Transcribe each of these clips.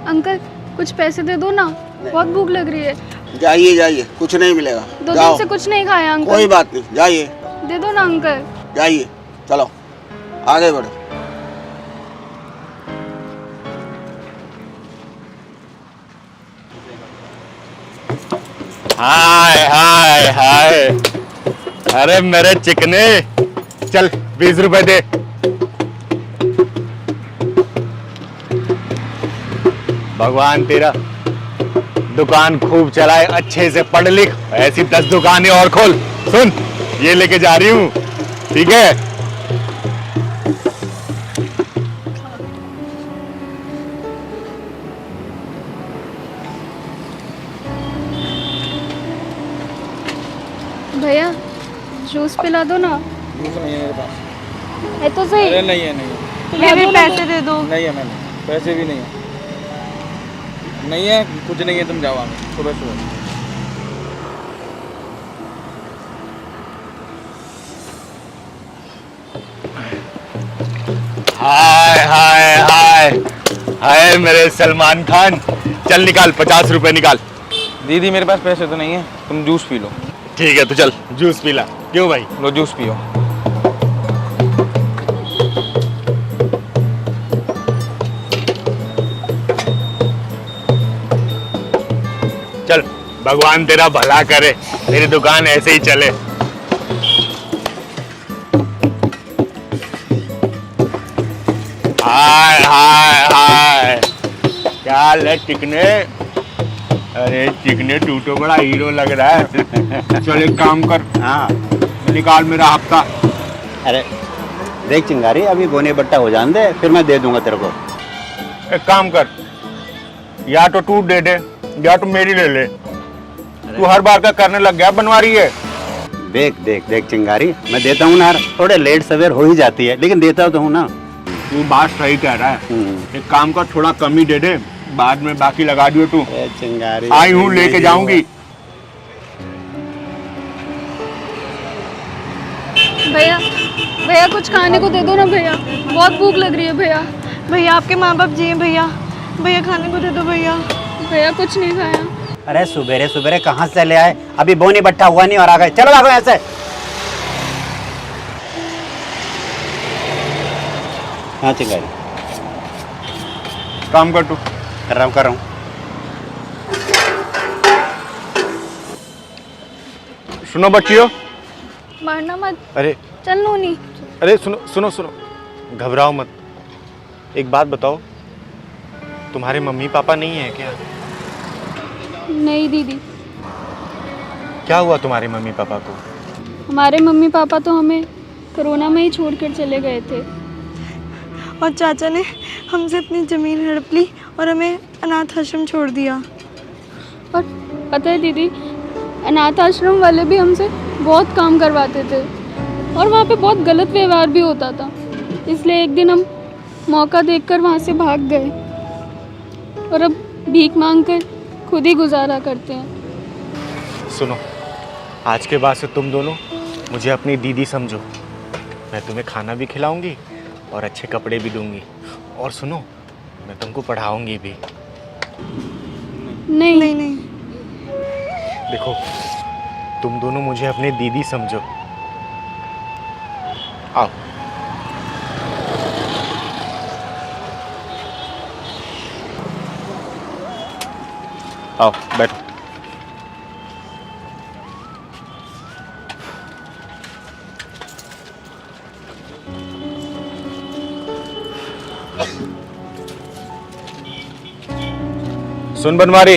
Uncle कुछ पैसे दे दो ना, बहुत भूख लग रही है। जाइए जाइए, कुछ नहीं मिलेगा। 2 दिन से कुछ नहीं खाया अंकल। कोई बात नहीं, जाइए। दे दो ना अंकल। जाइए, चलो आगे बढ़ो। हाय हाय हाय, अरे मेरे चिकने, चल 20 रुपए दे। भगवान तेरा दुकान खूब चलाए, अच्छे से पढ़ लिख, ऐसी 10 दुकानें और खोल। सुन, ये लेके जा रही हूँ, ठीक है? भैया जूस पिला दो ना। जूस नहीं है मेरे पास। है तो सही। अरे नहीं है, नहीं है। ये भी पैसे दे दो। नहीं है, मैंने पैसे भी नहीं है। नहीं है, कुछ नहीं है, तुम जाओ आगे सुबह सुबह। हाय हाय हाय हाय मेरे सलमान खान, चल निकाल 50 रुपए निकाल। दीदी मेरे पास पैसे तो नहीं है, तुम जूस पी लो। ठीक है, तो चल जूस पीला। क्यों भाई? लो जूस पियो। चल, भगवान तेरा भला करे, तेरी दुकान ऐसे ही चले। हाय हाय हाय, क्या हाल है चिकने? अरे चिकने, तू तो बड़ा हीरो लग रहा है। चल एक काम कर, हाँ, निकाल मेरा हफ्ता। अरे देख चिंगारी, अभी बोने बट्टा हो जाने दे, फिर मैं दे दूंगा तेरे को। एक काम कर, या तो तू दे दे या तो मेरी ले ले। तू हर बार का करने लग गया, बनवा रही है। देख देख देख चिंगारी, मैं देता हूँ ना यार, थोड़े लेट सवेर हो ही जाती है, लेकिन देता तो हूँ ना। तू बात सही कह रहा है। एक काम कर, थोड़ा कम ही दे दे, बाद में बाकी लगा दियो। तू चिंगारी आई हूँ, लेके जाऊंगी। भैया भैया कुछ खाने को दे दो ना भैया, बहुत भूख लग रही है भैया। भैया आपके माँ बाप जी हैं भैया, भैया खाने को दे दो भैया। भैया कुछ नहीं खाया। अरे सुबेरे सुबेरे कहाँ से ले आए, अभी बोनी बट्टा हुआ नहीं और आ गए। चलो भागो यहाँ से। हाँ चिंगारी, काम कर तू। कर रहा हूँ। सुनो बच्चियों। मारना मत। अरे चल नूनी। अरे सुनो सुनो सुनो, घबराओ मत। एक बात बताओ, तुम्हारे मम्मी पापा नहीं है क्या? नहीं दीदी, क्या हुआ तुम्हारे मम्मी पापा को? हमारे मम्मी पापा तो हमें कोरोना में ही छोड़कर चले गए थे। और चाचा ने हमसे अपनी ज़मीन हड़प ली और हमें अनाथ आश्रम छोड़ दिया। और पता है दीदी, अनाथ आश्रम वाले भी हमसे बहुत काम करवाते थे और वहाँ पे बहुत गलत व्यवहार भी होता था। इसलिए एक दिन हम मौका देखकर वहाँ से भाग गए और अब भीख मांगकर खुद ही गुजारा करते हैं। सुनो, आज के बाद से तुम दोनों मुझे अपनी दीदी समझो। मैं तुम्हें खाना भी खिलाऊंगी और अच्छे कपड़े भी दूंगी। और सुनो, मैं तुमको पढ़ाऊंगी भी। नहीं नहीं नहीं, देखो, तुम दोनों मुझे अपनी दीदी समझो। आओ। आओ बैठो। सुन बनवारी,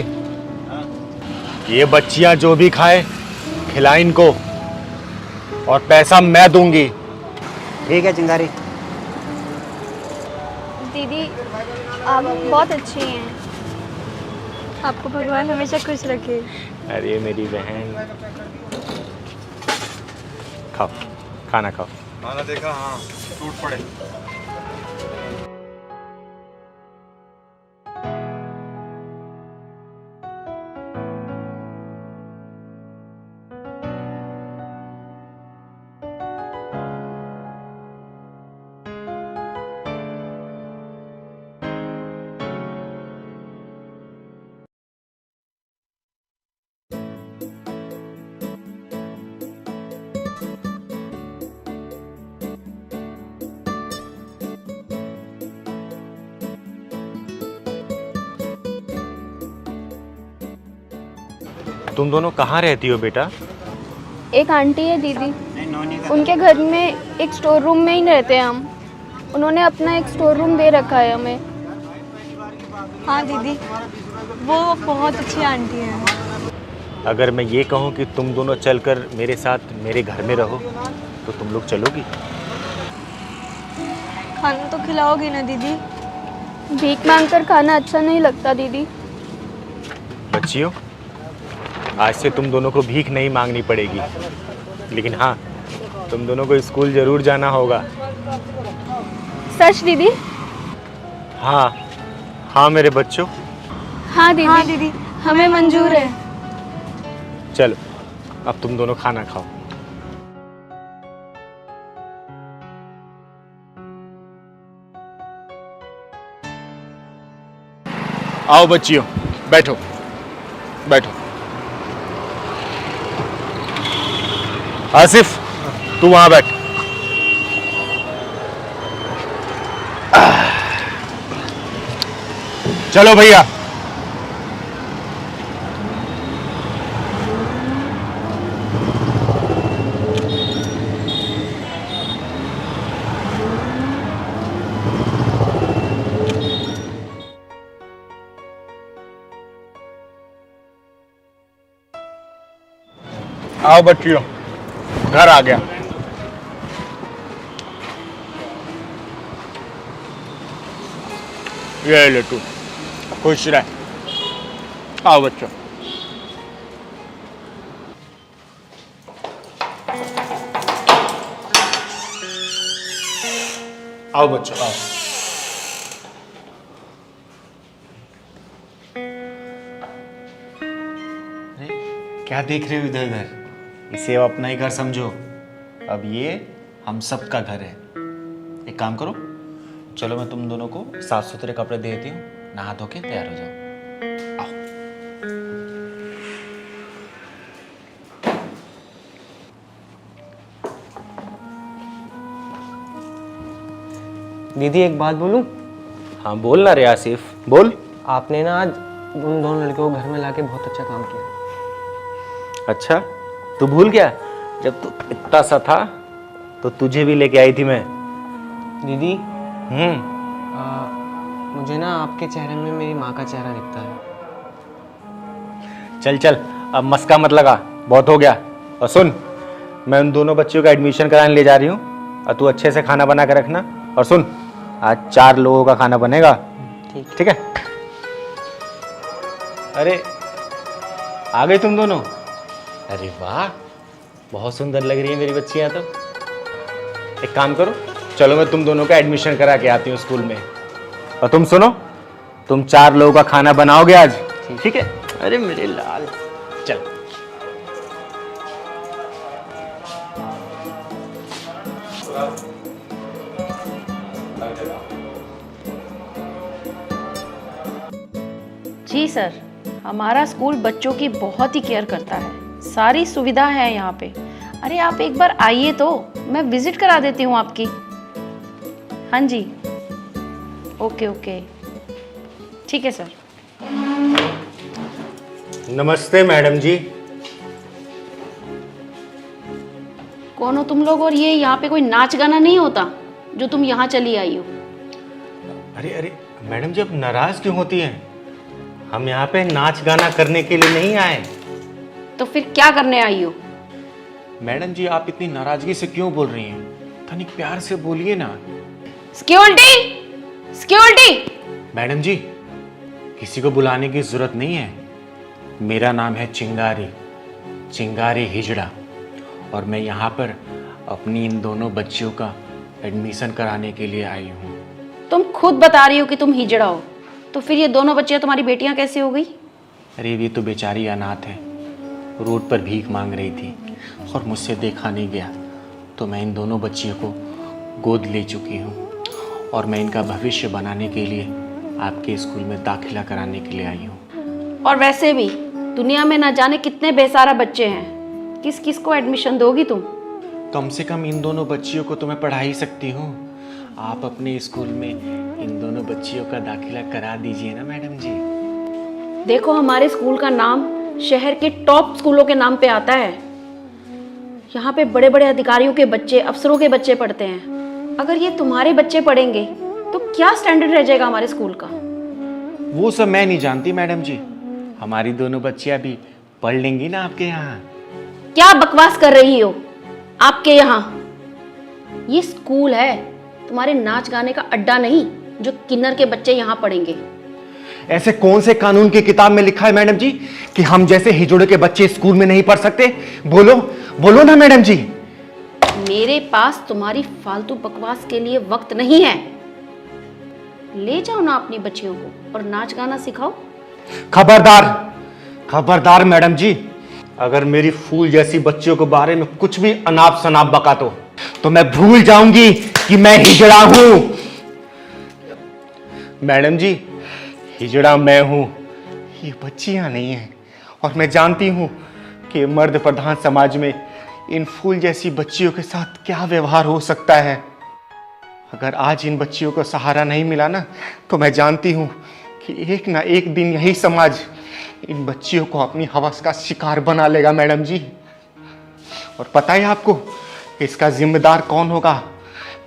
ये बच्चियां जो भी खाए खिला इनको, और पैसा मैं दूंगी। ठीक है चिंगारी। दीदी आप बहुत अच्छी हैं। आपको भगवान हमेशा खुश रखे। अरे मेरी बहन, खाओ, खाना खाओ। खाना देखा? हाँ, टूट पड़े। तुम दोनों कहाँ रहती हो बेटा? एक आंटी है दीदी, उनके घर में एक स्टोर रूम में ही रहते हैं हम। उन्होंने अपना एक स्टोर रूम दे रखा है हमें। हाँ दीदी, वो बहुत अच्छी आंटी हैं। अगर मैं ये कहूँ कि तुम दोनों चलकर मेरे साथ मेरे घर में रहो तो तुम लोग चलोगी? खाना तो खिलाओगी ना दीदी? भीख मांगकर खाना अच्छा नहीं लगता दीदी। बच्चियों, आज से तुम दोनों को भीख नहीं मांगनी पड़ेगी, लेकिन हाँ, तुम दोनों को स्कूल जरूर जाना होगा। सच दीदी? हाँ हाँ मेरे बच्चों। हाँ दीदी, हाँ दीदी, हमें मंजूर है। चलो अब तुम दोनों खाना खाओ। आओ बच्चियों, बैठो बैठो। आसिफ, तू वहां बैठ। चलो भैया। आओ बच्चियों, घर आ गया। ये ले तू, खुश रह। आओ बच्चों। आओ बच्चों आओ। क्या देख रहे हो इधर उधर? इसे अब अपना ही घर समझो। अब ये हम सब का घर है। एक काम करो, चलो मैं तुम दोनों को साफ सुथरे कपड़े दे देती हूँ, नहा धो के तैयार हो जाओ। आओ। दीदी एक बात बोलूं? हाँ बोल ना रे आसिफ, बोल। आपने ना आज उन दोनों लड़कियों को घर में लाके बहुत अच्छा काम किया। अच्छा, तू भूल गया? जब तू इतना सा था तो तुझे भी लेके आई थी मैं। दीदी हम्म। मुझे ना आपके चेहरे में मेरी माँ का चेहरा दिखता है। चल चल, अब मस्का मत लगा, बहुत हो गया। और सुन, मैं उन दोनों बच्चियों का एडमिशन कराने ले जा रही हूँ और तू अच्छे से खाना बना कर रखना। और सुन, आज 4 लोगों का खाना बनेगा। ठीक है? अरे आ गए तुम दोनों? अरे वाह, बहुत सुंदर लग रही है मेरी बच्चियां तो। एक काम करो, चलो मैं तुम दोनों का एडमिशन करा के आती हूँ स्कूल में। और तुम सुनो, तुम 4 लोगों का खाना बनाओगे आज, ठीक है? अरे मेरे लाल, चल। जी सर, हमारा स्कूल बच्चों की बहुत ही केयर करता है। सारी सुविधा है यहाँ पे। अरे आप एक बार आइए तो मैं विजिट करा देती हूँ आपकी। हाँ जी, ओके ओके, ठीक है सर। नमस्ते मैडम जी। कौन हो तुम लोग? और ये यहाँ पे कोई नाच गाना नहीं होता जो तुम यहाँ चली आई हो? अरे अरे मैडम जी, आप नाराज क्यों होती हैं? हम यहाँ पे नाच गाना करने के लिए नहीं आए। तो फिर क्या करने आई हो? मैडम जी, आप इतनी नाराजगी से क्यों बोल रही हैं? तनिक प्यार से बोलिए ना। Security, security. मैडम जी, किसी को बुलाने की जरूरत नहीं है। मेरा नाम है चिंगारी, चिंगारी हिजड़ा, और मैं यहाँ पर अपनी इन दोनों बच्चियों का एडमिशन कराने के लिए आई हूँ। तुम खुद बता रही हो कि तुम हिजड़ा हो, तो फिर ये दोनों बच्चियां तुम्हारी बेटियां कैसे हो गई? अरे ये तो बेचारी अनाथ है, रोड पर भीख मांग रही थी और मुझसे देखा नहीं गया, तो मैं इन दोनों बच्चियों को गोद ले चुकी हूँ और मैं इनका भविष्य बनाने के लिए आपके स्कूल में दाखिला कराने के लिए आई हूँ। और वैसे भी दुनिया में ना जाने कितने बेसहारा बच्चे हैं, किस किस को एडमिशन दोगी तुम? कम से कम इन दोनों बच्चियों को तो मैं पढ़ा ही सकती हूँ। आप अपने स्कूल में इन दोनों बच्चियों का दाखिला करा दीजिए ना मैडम जी। देखो, हमारे स्कूल का नाम शहर के टॉप स्कूलों के नाम पे आता है। यहाँ पे बड़े बड़े अधिकारियों के बच्चे, अफसरों के बच्चे पढ़ते हैं। अगर ये तुम्हारे बच्चे पढ़ेंगे तो क्या स्टैंडर्ड रह जाएगा हमारे स्कूल का? वो सब मैं नहीं जानती मैडम जी, हमारी दोनों बच्चियां भी पढ़ लेंगी ना आपके यहाँ। क्या बकवास कर रही हो? आपके यहाँ ये स्कूल है, तुम्हारे नाच गाने का अड्डा नहीं जो किन्नर के बच्चे यहाँ पढ़ेंगे। ऐसे कौन से कानून की किताब में लिखा है मैडम जी कि हम जैसे हिजड़े के बच्चे स्कूल में नहीं पढ़ सकते? बोलो बोलो ना मैडम जी। मेरे पास तुम्हारी फालतू बकवास के लिए वक्त नहीं है। ले जाओ ना अपनी बच्चियों को और नाच गाना सिखाओ। खबरदार खबरदार मैडम जी, अगर मेरी फूल जैसी बच्चियों के बारे में कुछ भी अनाप शनाप बका तो मैं भूल जाऊंगी कि मैं हिजड़ा हूं। मैडम जी, हिजड़ा मैं हूं, ये बच्चियां नहीं हैं। और मैं जानती हूं कि मर्द प्रधान समाज में इन फूल जैसी बच्चियों के साथ क्या व्यवहार हो सकता है। अगर आज इन बच्चियों को सहारा नहीं मिला ना, तो मैं जानती हूं कि एक ना एक दिन यही समाज इन बच्चियों को अपनी हवस का शिकार बना लेगा मैडम जी। और पता है आपको इसका जिम्मेदार कौन होगा?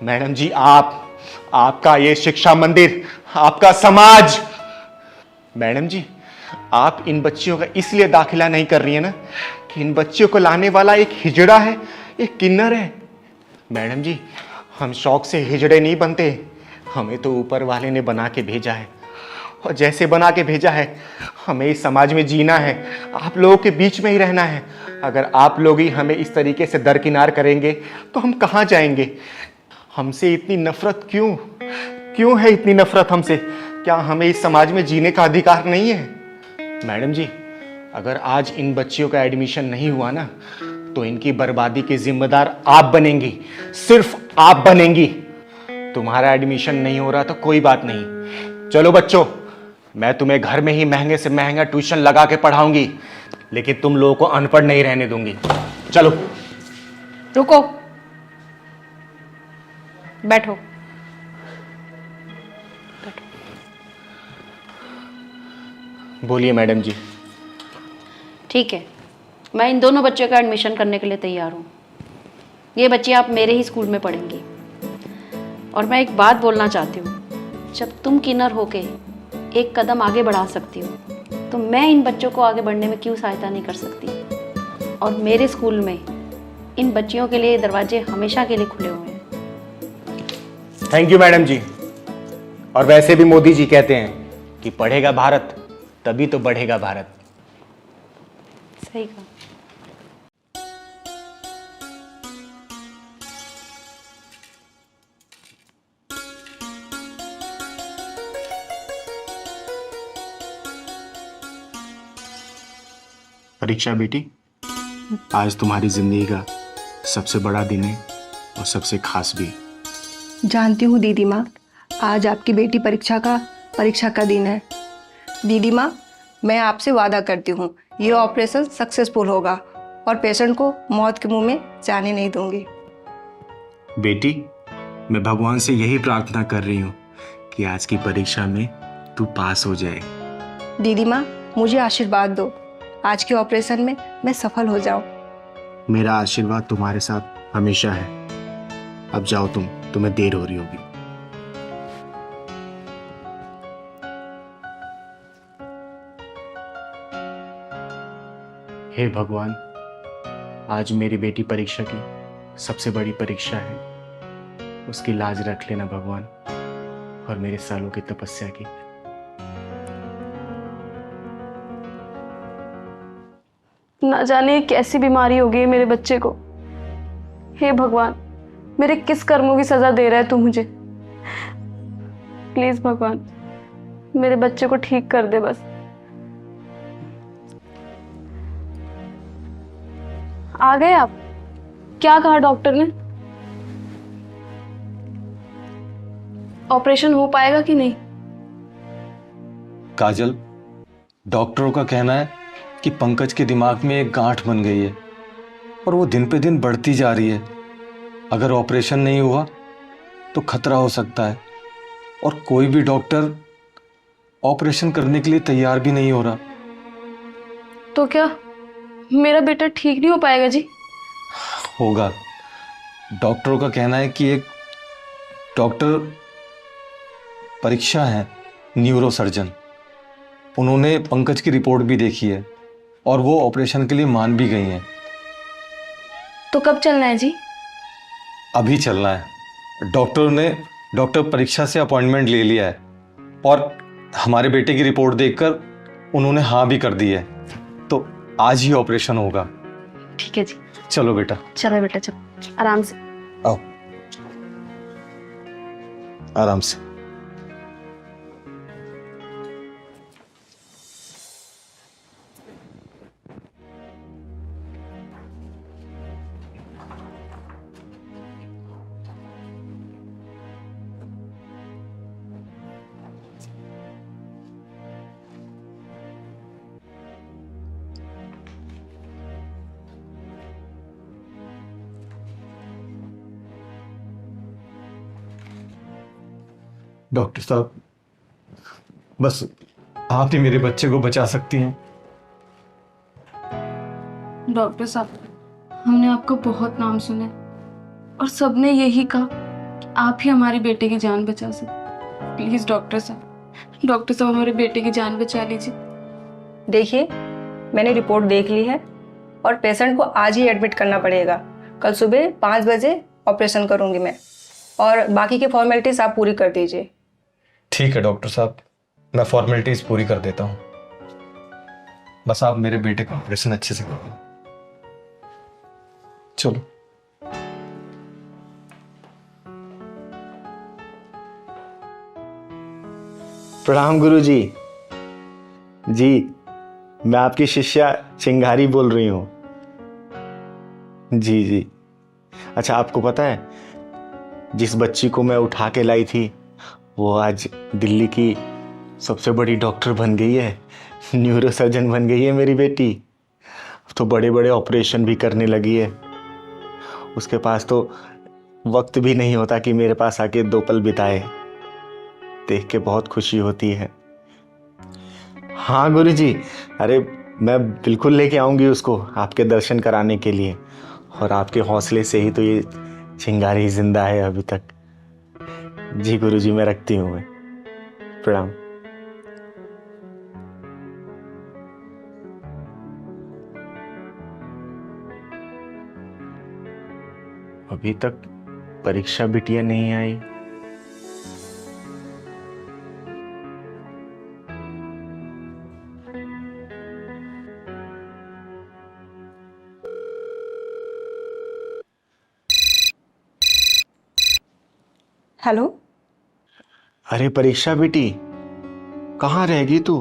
मैडम जी, आपका ये शिक्षा मंदिर, आपका समाज। मैडम जी, आप इन बच्चियों का इसलिए दाखिला नहीं कर रही है ना कि इन बच्चियों को लाने वाला एक हिजड़ा है, एक किन्नर है। मैडम जी, हम शौक से हिजड़े नहीं बनते, हमें तो ऊपर वाले ने बना के भेजा है। और जैसे बना के भेजा है, हमें इस समाज में जीना है, आप लोगों के बीच में ही रहना है। अगर आप लोग ही हमें इस तरीके से दरकिनार करेंगे तो हम कहाँ जाएंगे? हमसे इतनी नफरत क्यों है इतनी नफरत हमसे? क्या हमें इस समाज में जीने का अधिकार नहीं है? मैडम जी, अगर आज इन बच्चियों का एडमिशन नहीं हुआ ना, तो इनकी बर्बादी के जिम्मेदार आप बनेंगी, सिर्फ आप बनेंगी। तुम्हारा एडमिशन नहीं हो रहा तो कोई बात नहीं, चलो बच्चों, मैं तुम्हें घर में ही महंगे से महंगा ट्यूशन लगा के पढ़ाऊंगी, लेकिन तुम लोगों को अनपढ़ नहीं रहने दूंगी। चलो। रुको, बैठो। बोलिए मैडम जी। ठीक है, मैं इन दोनों बच्चों का एडमिशन करने के लिए तैयार हूँ। ये बच्चे आप मेरे ही स्कूल में पढ़ेंगी। और मैं एक बात बोलना चाहती हूँ, जब तुम किन्नर होके एक कदम आगे बढ़ा सकती हो, तो मैं इन बच्चों को आगे बढ़ने में क्यों सहायता नहीं कर सकती? और मेरे स्कूल में इन बच्चियों के लिए दरवाजे हमेशा के लिए खुले हुए हैं। थैंक यू मैडम जी। और वैसे भी मोदी जी कहते हैं कि पढ़ेगा भारत तभी तो बढ़ेगा भारत। सही कहा। परीक्षा बेटी, आज तुम्हारी जिंदगी का सबसे बड़ा दिन है और सबसे खास भी। जानती हूँ दीदी माँ, आज आपकी बेटी परीक्षा का दिन है। दीदी माँ, मैं आपसे वादा करती हूँ ये ऑपरेशन सक्सेसफुल होगा और पेशेंट को मौत के मुंह में जाने नहीं दूंगी। बेटी, मैं भगवान से यही प्रार्थना कर रही हूँ कि आज की परीक्षा में तू पास हो जाए। दीदी माँ, मुझे आशीर्वाद दो, आज के ऑपरेशन में मैं सफल हो जाऊं। मेरा आशीर्वाद तुम्हारे साथ हमेशा है। अब जाओ, तुम्हें देर हो रही होगी। हे भगवान, आज मेरी बेटी परीक्षा की सबसे बड़ी परीक्षा है, उसकी लाज रख लेना भगवान, और मेरे सालों की तपस्या की। ना जाने कैसी बीमारी हो गई है मेरे बच्चे को। हे भगवान, मेरे किस कर्मों की सजा दे रहा है तू मुझे? प्लीज भगवान, मेरे बच्चे को ठीक कर दे बस। आ गए आप? क्या कहा डॉक्टर ने? ऑपरेशन हो पाएगा कि नहीं? काजल, डॉक्टरों का कहना है कि पंकज के दिमाग में एक गांठ बन गई है और वो दिन पे दिन बढ़ती जा रही है। अगर ऑपरेशन नहीं हुआ तो खतरा हो सकता है, और कोई भी डॉक्टर ऑपरेशन करने के लिए तैयार भी नहीं हो रहा। तो क्या मेरा बेटा ठीक नहीं हो पाएगा जी? होगा। डॉक्टरों का कहना है कि एक डॉक्टर परीक्षा है, न्यूरो सर्जन, उन्होंने पंकज की रिपोर्ट भी देखी है और वो ऑपरेशन के लिए मान भी गई हैं। तो कब चलना है जी? अभी चलना है। डॉक्टर परीक्षा से अपॉइंटमेंट ले लिया है और हमारे बेटे की रिपोर्ट देखकर उन्होंने हाँ भी कर दी है, तो आज ही ऑपरेशन होगा। ठीक है जी। चलो बेटा। चलो बेटा, चलो आराम से। आओ, आराम से। डॉक्टर साहब, बस आप ही मेरे बच्चे को बचा सकती हैं। डॉक्टर साहब, हमने आपका बहुत नाम सुना है और सबने यही कहा कि आप ही हमारे बेटे की जान बचा सकते। प्लीज डॉक्टर साहब हमारे बेटे की जान बचा लीजिए। देखिए, मैंने रिपोर्ट देख ली है और पेशेंट को आज ही एडमिट करना पड़ेगा। कल सुबह 5 बजे ऑपरेशन करूंगी मैं, और बाकी की फॉर्मेलिटीज आप पूरी कर दीजिए। ठीक है डॉक्टर साहब, मैं फॉर्मेलिटीज पूरी कर देता हूँ, बस आप मेरे बेटे का ऑपरेशन अच्छे से करो। चलो। प्रणाम गुरु जी। जी, मैं आपकी शिष्या चिंगारी बोल रही हूँ। जी जी। अच्छा, आपको पता है जिस बच्ची को मैं उठा के लाई थी वो आज दिल्ली की सबसे बड़ी डॉक्टर बन गई है, न्यूरो सर्जन बन गई है मेरी बेटी। तो बड़े बड़े ऑपरेशन भी करने लगी है। उसके पास तो वक्त भी नहीं होता कि मेरे पास आके 2 पल बिताए। देख के बहुत खुशी होती है। हाँ गुरु जी, अरे मैं बिल्कुल लेके आऊँगी उसको आपके दर्शन कराने के लिए, और आपके हौसले से ही तो ये चिंगारी जिंदा है अभी तक। जी गुरु जी, मैं रखती हूँ। मैं प्रणाम। अभी तक परीक्षा बिटिया नहीं आई। हेलो। अरे परीक्षा बेटी, कहाँ रहेगी तू?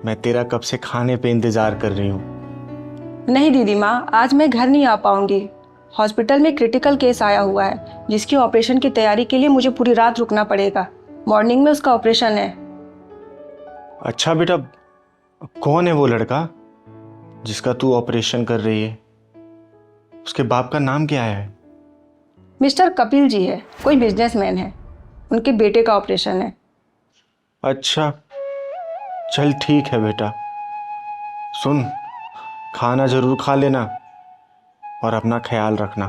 मैं तेरा कब से खाने पे इंतजार कर रही हूँ। नहीं दीदी माँ, आज मैं घर नहीं आ पाऊंगी। हॉस्पिटल में क्रिटिकल केस आया हुआ है जिसकी ऑपरेशन की तैयारी के लिए मुझे पूरी रात रुकना पड़ेगा। मॉर्निंग में उसका ऑपरेशन है। अच्छा बेटा, कौन है वो लड़का जिसका तू ऑपरेशन कर रही है? उसके बाप का नाम क्या है? मिस्टर कपिल जी है, कोई बिजनेसमैन है। उनके बेटे का ऑपरेशन है। अच्छा, चल ठीक है बेटा। सुन, खाना जरूर खा लेना और अपना ख्याल रखना।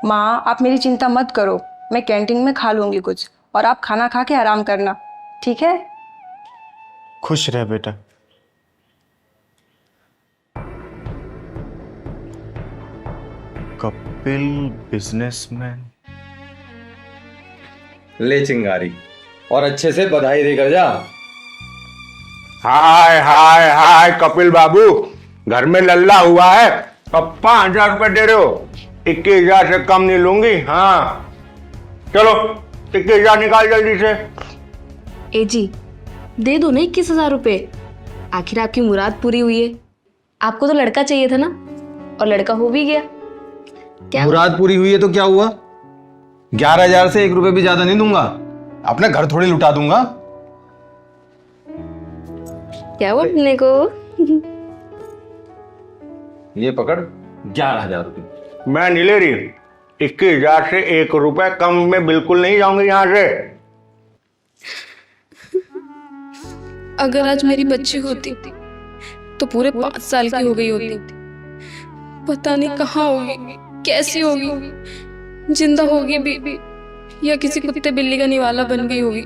माँ, आप मेरी चिंता मत करो, मैं कैंटीन में खा लूंगी कुछ, और आप खाना खा के आराम करना, ठीक है? खुश रह बेटा। कपिल बिजनेसमैन। ले चिंगारी, और अच्छे से बधाई देकर जा। हाय हाय हाय कपिल बाबू, घर में लल्ला हुआ है। अब 5,000 रुपये दे रहे हो? 21,000 से कम नहीं लूंगी। हाँ चलो 21,000 निकाल जल्दी से। ए जी, दे दो ना 21,000 रुपये। आखिर आपकी मुराद पूरी हुई है। आपको तो लड़का चाहिए था ना, और लड़का हो भी गया। क्या मुराद पूरी हुई है तो क्या हुआ? 11,000 से 1 रुपए भी ज्यादा नहीं दूंगा। अपना घर थोड़ी लुटा दूंगा। क्या हुआ अपने को? ये पकड़ 11,000 रुपये। मैं नहीं ले रही। 21,000 से 1 रुपए कम में बिल्कुल नहीं जाऊंगी यहाँ से। अगर आज मेरी बच्ची होती तो पूरे 5 साल की हो गई होती। पता नहीं कहाँ होगी, कैसी होगी, जिंदा होगी भी या किसी कुत्ते बिल्ली का निवाला बन गई होगी।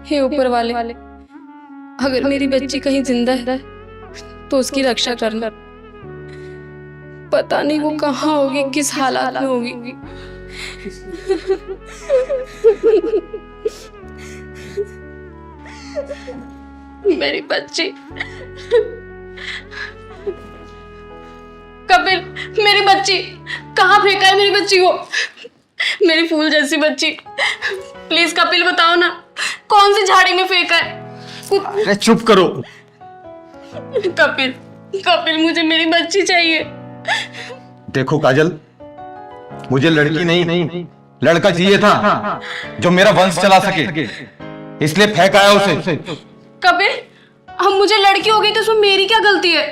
हे ऊपर वाले, अगर मेरी बच्ची कहीं जिंदा है तो उसकी रक्षा करना। पता नहीं वो कहाँ होगी, किस हालात में होगी। मेरी बच्ची कपिल, मेरी बच्ची कहाँ फेंका है? मेरी बच्ची को, मेरी फूल जैसी बच्ची, प्लीज कपिल बताओ ना, कौन सी झाड़ी में फेंका है? अरे चुप करो। कपिल, कपिल मुझे मेरी बच्ची चाहिए। देखो काजल, मुझे लड़की नहीं लड़का चाहिए था जो मेरा वंश चला सके, इसलिए फेंक आया उसे। कपिल, हम मुझे लड़की हो गई तो उसमें मेरी क्या गलती है?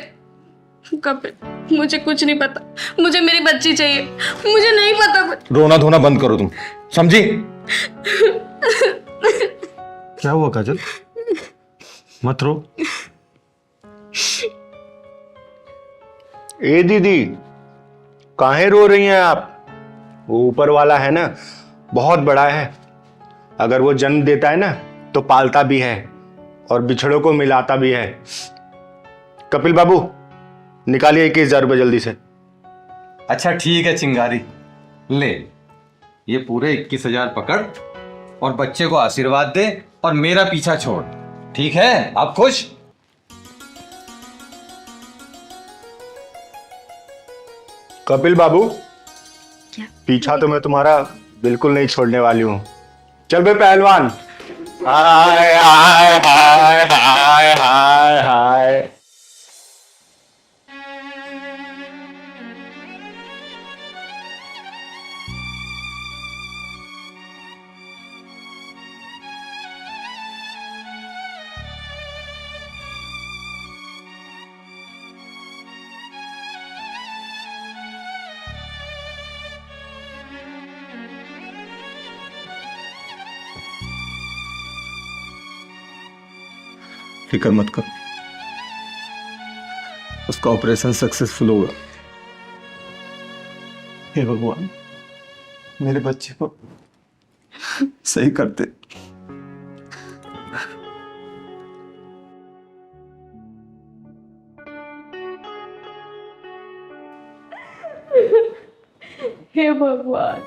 कपिल मुझे कुछ नहीं पता, मुझे मेरी बच्ची चाहिए, मुझे नहीं पता कुछ। रोना धोना बंद करो तुम, समझी? क्या हुआ काजल? मत रो। ए दीदी, काहे रो रही हैं आप? वो ऊपर वाला है ना, बहुत बड़ा है। अगर वो जन्म देता है ना तो पालता भी है और बिछड़ों को मिलाता भी है। कपिल बाबू, निकालिए 21,000 रुपये जल्दी से। अच्छा ठीक है चिंगारी, ले ये पूरे 21,000 पकड़ और बच्चे को आशीर्वाद दे और मेरा पीछा छोड़। ठीक है, आप खुश? कपिल बाबू, पीछा तो मैं तुम्हारा बिल्कुल नहीं छोड़ने वाली हूं। चल बे पहलवान। हाय हाय हाय हाय हाय हाय। फिक्र मत कर, उसका ऑपरेशन सक्सेसफुल होगा। हे भगवान, मेरे बच्चे को सही करते। हे भगवान,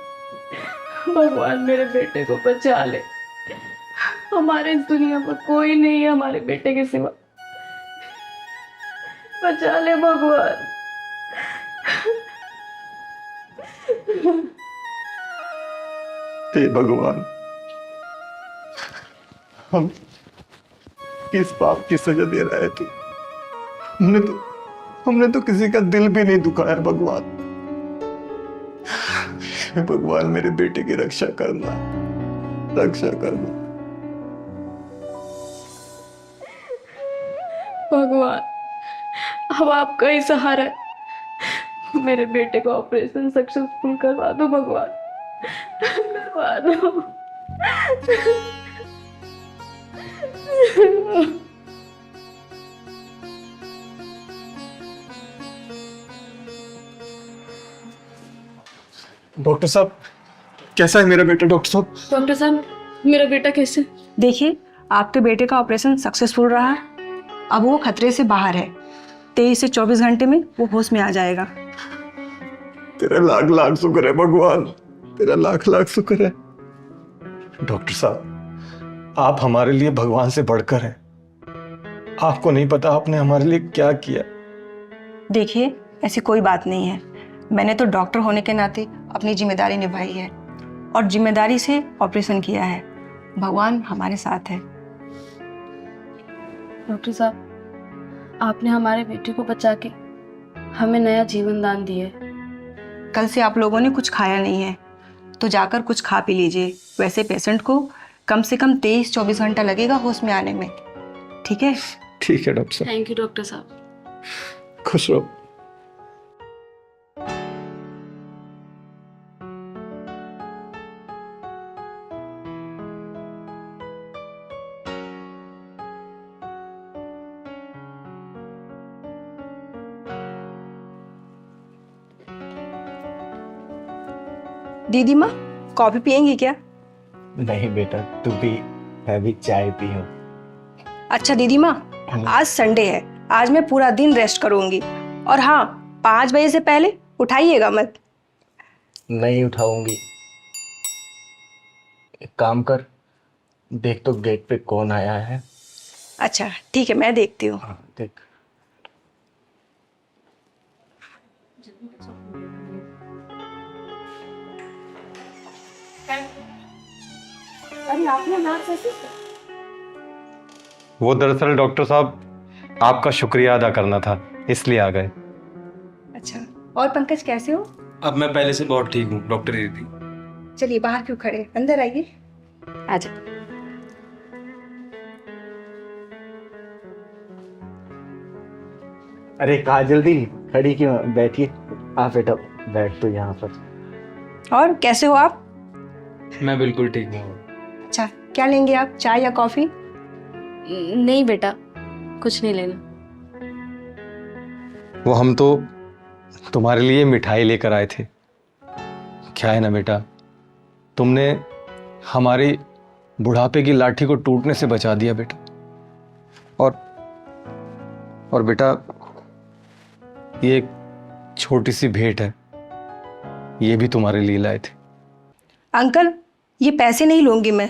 भगवान मेरे बेटे को बचा ले। हमारे इस दुनिया में कोई नहीं है हमारे बेटे के सिवा। बचा ले भगवान। हे भगवान, हम किस पाप की सजा दे रहा है तू? हमने तो किसी का दिल भी नहीं दुखाया भगवान। हे भगवान, मेरे बेटे की रक्षा करना, रक्षा करना। भगवान, अब आपका ही सहारा है। मेरे बेटे को ऑपरेशन सक्सेसफुल करवा दो भगवान, करवा दो। डॉक्टर साहब, कैसा है मेरा बेटा? डॉक्टर साहब, डॉक्टर साहब, मेरा बेटा कैसे? देखिए, आपके बेटे का ऑपरेशन सक्सेसफुल रहा है। अब वो खतरे से बाहर है। 23 से 24 घंटे में वो होश में आ जाएगा। तेरा लाख लाख शुक्र है भगवान, तेरा लाख लाख शुक्र है। डॉक्टर साहब, आप हमारे लिए भगवान से बढ़कर हैं। आपको नहीं पता आपने हमारे लिए क्या किया। देखिए, ऐसी कोई बात नहीं है। मैंने तो डॉक्टर होने के नाते अपनी जिम्मेदारी निभाई है और जिम्मेदारी से ऑपरेशन किया है। भगवान हमारे साथ है। डॉक्टर साहब, आपने हमारे बेटे को बचा के हमें नया जीवन दान दिया है। कल से आप लोगों ने कुछ खाया नहीं है, तो जाकर कुछ खा पी लीजिए। वैसे पेशेंट को कम से कम 23-24 घंटा लगेगा होश में आने में। ठीक है? ठीक है डॉक्टर साहब। थैंक यू डॉक्टर साहब। खुश रहो। दीदी माँ कॉफ़ी पियेंगी क्या? नहीं बेटा, तू भी, मैं भी चाय पी हूँ। अच्छा दीदी माँ, आज संडे है, आज मैं पूरा दिन रेस्ट करूंगी। और हाँ, 5 बजे से पहले उठाइएगा मत। नहीं उठाऊंगी। एक काम कर, देख तो गेट पे कौन आया है। अच्छा ठीक है, मैं देखती हूँ। हाँ देख। अरे आपने नाक कैसे? वो दरअसल डॉक्टर साहब आपका शुक्रिया अदा करना था, इसलिए आ गए। अच्छा, और पंकज कैसे हो? अब मैं पहले से बहुत ठीक हूँ डॉक्टर दीदी। चलिए बाहर क्यों खड़े, अंदर आइए। आजा। अरे कहा जल्दी खड़ी क्यों, बैठिए। आप बेटा बैठ तो यहाँ पर। और कैसे हो आप? मैं बिल्कुल ठीक हूँ। अच्छा, क्या लेंगे आप, चाय या कॉफी? नहीं बेटा, कुछ नहीं लेना। वो हम तो तुम्हारे लिए मिठाई लेकर आए थे। क्या है ना बेटा, तुमने हमारी बुढ़ापे की लाठी को टूटने से बचा दिया बेटा। और बेटा, ये एक छोटी सी भेंट है, ये भी तुम्हारे लिए लाए थे। अंकल, ये पैसे नहीं लूंगी मैं,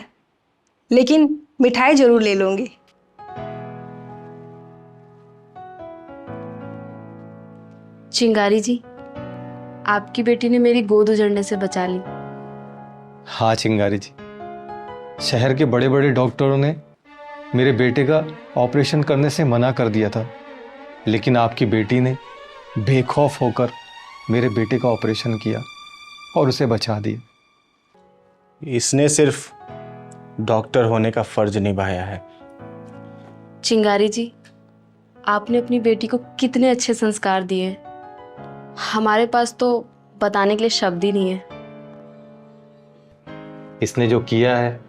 लेकिन मिठाई जरूर ले लूंगी। चिंगारी जी, आपकी बेटी ने मेरी गोद उजड़ने से बचा ली। हाँ चिंगारी जी, शहर के बड़े बड़े डॉक्टरों ने मेरे बेटे का ऑपरेशन करने से मना कर दिया था, लेकिन आपकी बेटी ने बेखौफ होकर मेरे बेटे का ऑपरेशन किया और उसे बचा दिया। इसने सिर्फ डॉक्टर होने का फर्ज निभाया है। चिंगारी जी, आपने अपनी बेटी को कितने अच्छे संस्कार दिए, हमारे पास तो बताने के लिए शब्द ही नहीं है। इसने जो किया है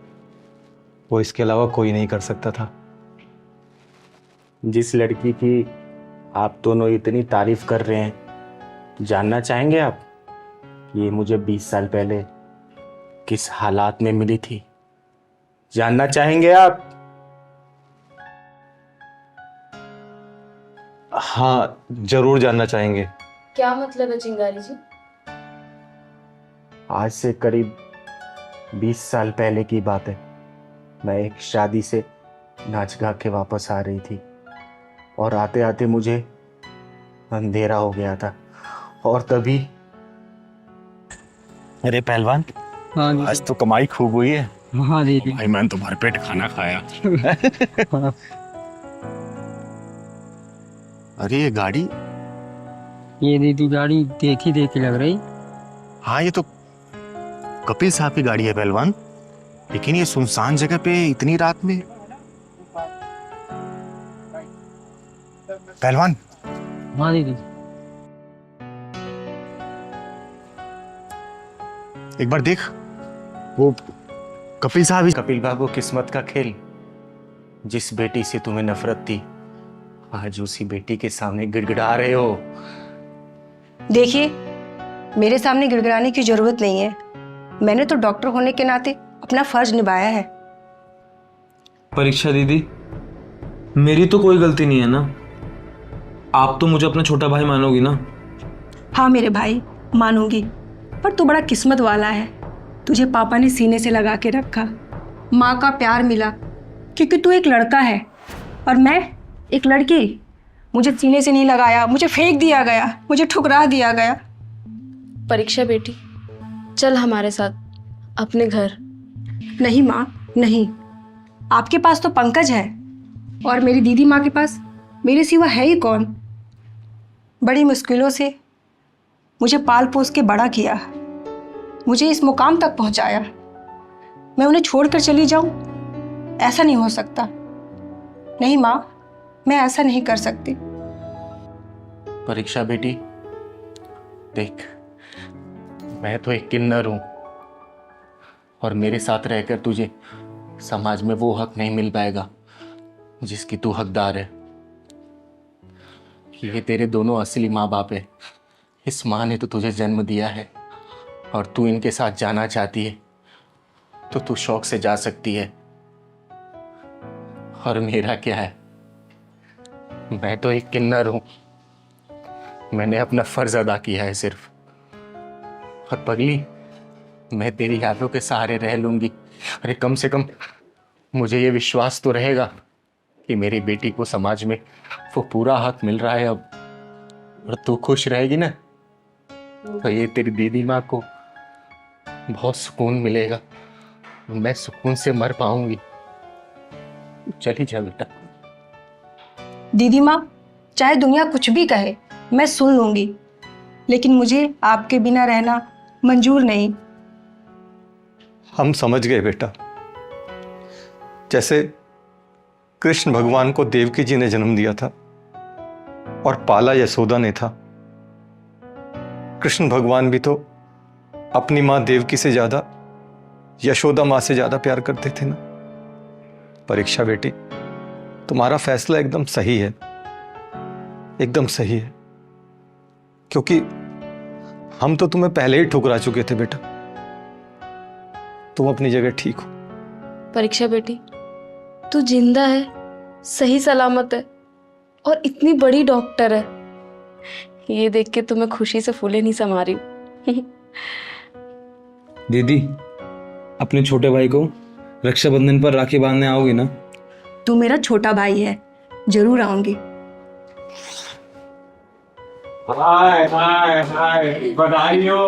वो इसके अलावा कोई नहीं कर सकता था। जिस लड़की की आप दोनों इतनी तारीफ कर रहे हैं, जानना चाहेंगे आप ये मुझे 20 साल पहले किस हालात में मिली थी? जानना चाहेंगे आप? हाँ जरूर जानना चाहेंगे। क्या मतलब है चिंगारी जी? आज से करीब 20 साल पहले की बात है। मैं एक शादी से नाच गा के वापस आ रही थी और आते आते मुझे अंधेरा हो गया था, और तभी अरे पहलवान, हाँ दीदी। आज तो कमाई खूब हुई है। हाँ दीदी। भाई मैंने तो भरपेट खाना खाया। अरे ये गाड़ी, ये दीदी गाड़ी देखी देखी लग रही। हाँ ये तो कपिल साहब की गाड़ी है पहलवान, लेकिन ये सुनसान जगह पे इतनी रात में। पहलवान, हाँ दीदी। एक बार देख, वो कपिल साहब ही। कपिल बाबू, किस्मत का खेल। जिस बेटी से तुम्हें नफरत थी, आज उसी बेटी के सामने गिड़गिड़ा रहे हो। देखिए, मेरे सामने गिड़गिड़ाने की जरूरत नहीं है। मैंने तो डॉक्टर होने के नाते अपना फर्ज निभाया है। परीक्षा दीदी, मेरी तो कोई गलती नहीं है ना? आप तो मुझे अपना छोटा भाई मानोगी ना? हाँ मेरे भाई, मानूंगी। पर तू बड़ा किस्मत वाला है, तुझे पापा ने सीने से लगा के रखा। माँ का प्यार मिला क्योंकि तू एक लड़का है और मैं एक लड़की। मुझे सीने से नहीं लगाया, मुझे फेंक दिया गया, मुझे ठुकरा दिया गया। परीक्षा बेटी, चल हमारे साथ अपने घर। नहीं माँ, नहीं। आपके पास तो पंकज है और मेरी दीदी माँ के पास मेरे सिवा है ही कौन। बड़ी मुश्किलों से मुझे पाल पोस के बड़ा किया, मुझे इस मुकाम तक पहुँचाया। मैं उन्हें छोड़कर चली जाऊँ? ऐसा नहीं हो सकता। नहीं माँ, मैं ऐसा नहीं कर सकती। परीक्षा बेटी, देख, मैं तो एक किन्नर हूं और मेरे साथ रहकर तुझे समाज में वो हक नहीं मिल पाएगा जिसकी तू हकदार है। ये तेरे दोनों असली माँ बाप है। इस माँ ने तो तुझे जन्म दिया है और तू इनके साथ जाना चाहती है तो तू शौक से जा सकती है। और मेरा क्या है, मैं तो एक किन्नर हूं, मैंने अपना फर्ज अदा किया है सिर्फ। और पगली, मैं तेरी यादों के सहारे रह लूंगी। अरे कम से कम मुझे ये विश्वास तो रहेगा कि मेरी बेटी को समाज में वो पूरा हक मिल रहा है अब। और तू खुश रहेगी ना तो ये तेरी दीदी माँ को बहुत सुकून मिलेगा, मैं सुकून से मर पाऊंगी। चली जा बेटा। दीदी माँ, चाहे दुनिया कुछ भी कहे मैं सुन लूंगी, लेकिन मुझे आपके बिना रहना मंजूर नहीं। हम समझ गए बेटा। जैसे कृष्ण भगवान को देवकी जी ने जन्म दिया था और पाला यशोदा ने था, कृष्ण भगवान भी तो अपनी मां देवकी से ज्यादा यशोदा मां से ज्यादा प्यार करते थे ना। परीक्षा बेटी, तुम्हारा फैसला एकदम सही है, एकदम सही है, क्योंकि हम तो तुम्हें पहले ही ठुकरा चुके थे बेटा। तुम अपनी जगह ठीक हो। परीक्षा बेटी, तू जिंदा है, सही सलामत है और इतनी बड़ी डॉक्टर है, ये देख के तुम्हें खुशी से फूले नहीं समा रही हूँ। दीदी, अपने छोटे भाई को रक्षाबंधन पर राखी बांधने आओगी ना? तू मेरा छोटा भाई है, जरूर आऊंगी। हाय हाय हाय, बधाई हो।